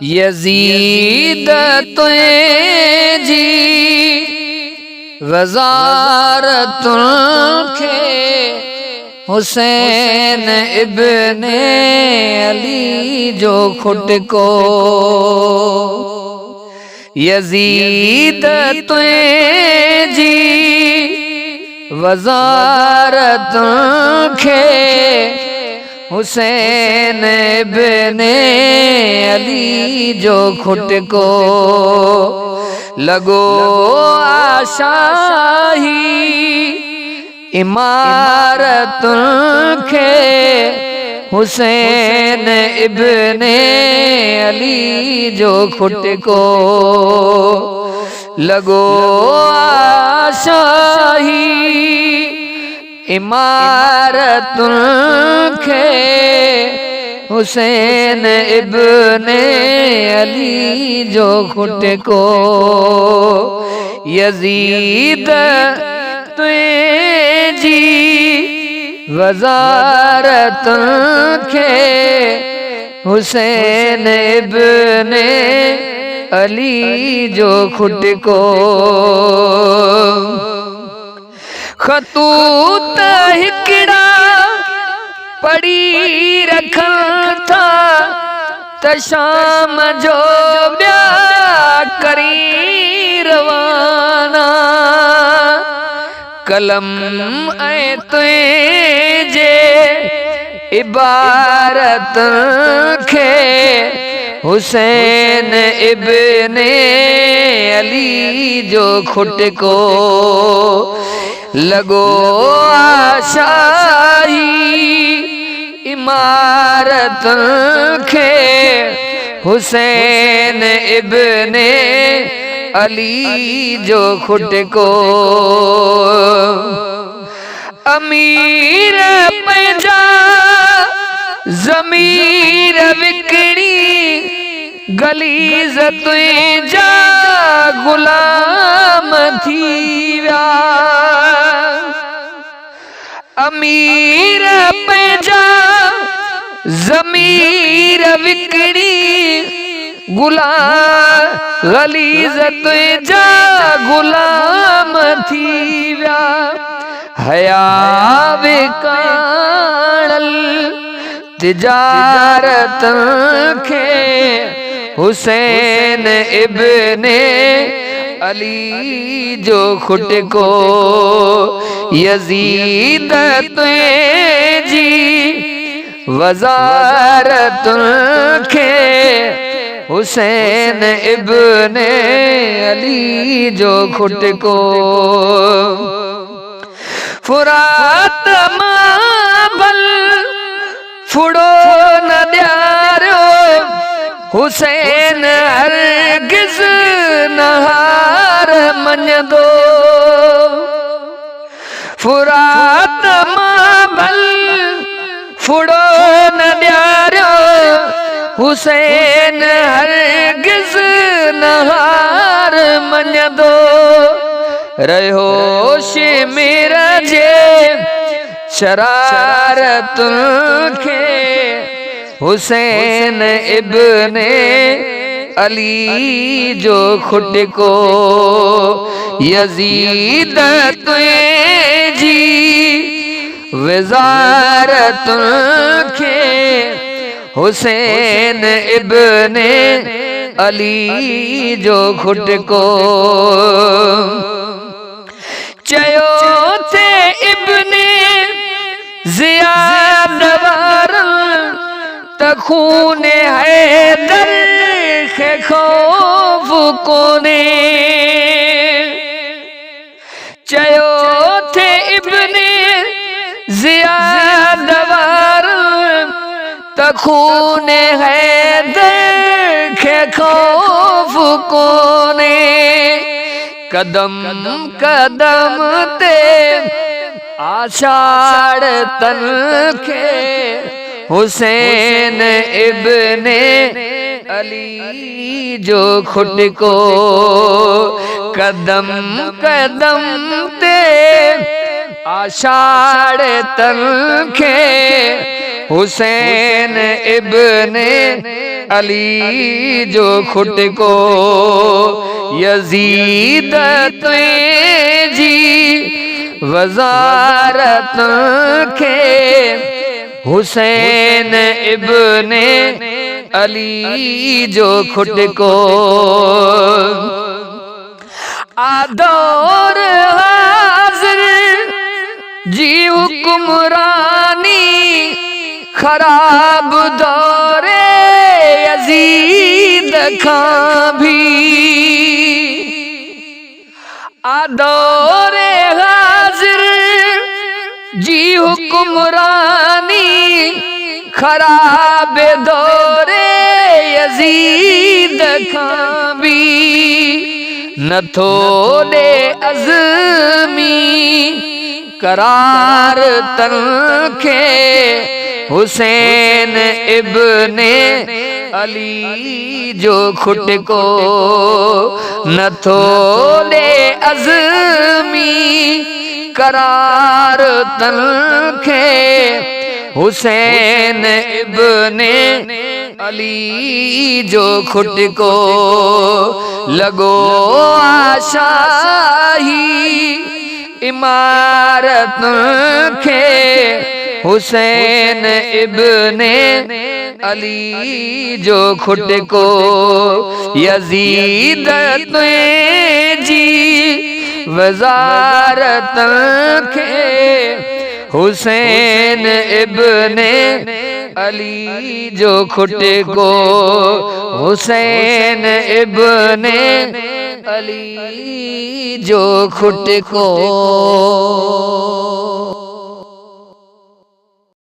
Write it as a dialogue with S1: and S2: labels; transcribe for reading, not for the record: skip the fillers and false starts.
S1: Yazid तुझी वज़ारतुन खे हुसैन इब्ने अली जो खुट को यजीद तुझी वज़ारतुन खे हुसैन इब्ने अली जो खुट को लगो आशाही इमारत खे हुसैन इब्ने अली जो खुट को लगो आशाही इमारत खे हुसैन इब्ने अली जो खुट को यजीद तुझी वज़ारत खे हुसैन इब्ने अली जो खुट को खतूत हिकड़ा पड़ी रखन था त शाम जो ब्या करी रवाना कलम ऐं तुझे इबारत खे हुसैन इब्ने अली जो खुट को लगो आशाही इमारत खे हुसैन इब्ने अली जो खुट को अमीर पैजा ज़मीर विकड़ी गलीज़ तुझा गुलाम थी व्या अमीर पैजा ज़मीर विकड़ी गुलाम गलीज़ तुझा गुलाम थी व्या हया विकाणल तिजारत खे हुसैन इब्ने अली जो खुट को यजीद तुझी वज़ारत खे हुसैन इब्ने अली जो खुट को फुरात माबल फुड़ो न द्यारो हुसैन हरगिज़ नहार मन दो फुरात माबल फुड़ो न द्यारो हुसैन हरगिज़ नहार मन दो रहो शिमिर जे शरारत खे हुसैन इब्ने अली जो खुट को यजीद तुझी वज़ारत खे हुसैन इब्ने अली जो खुट को चयो थे इब्ने ज़ियाद वारन त खूने हैदर खे खौफ कोने चयो थे इब्ने ज़ियाद वारन त खूने हैदर खे खौफ कोने कदम कदम ते आषाढ़ तन खे हुसैन इब्ने अली जो खुट को कदम कदम ते आषाढ़ तनखे हुसैन इब्ने अली जो खुट को यजीद जी वजारत के हुसैन इब्ने अली जो खुट को आदौर हाजिर जी हुक्मरानी खराब दौरे यजीद खां भी आदौरे हाजिर जी हुक्मरानी खराब दौरे यजीद खां भी न थोड़े अज़मी करार तनखे हुसैन इब्ने अली जो खुट को न थोड़े अज़मी करार तनखे हुसैन इब्ने अली जो खुट को लगो आशाही इमारत के हुसैन इब्ने अली जो खुट को यजीद जी वजारत के हुसैन इब्ने अली जो खुट को हुसैन इब्ने अली जो खुट को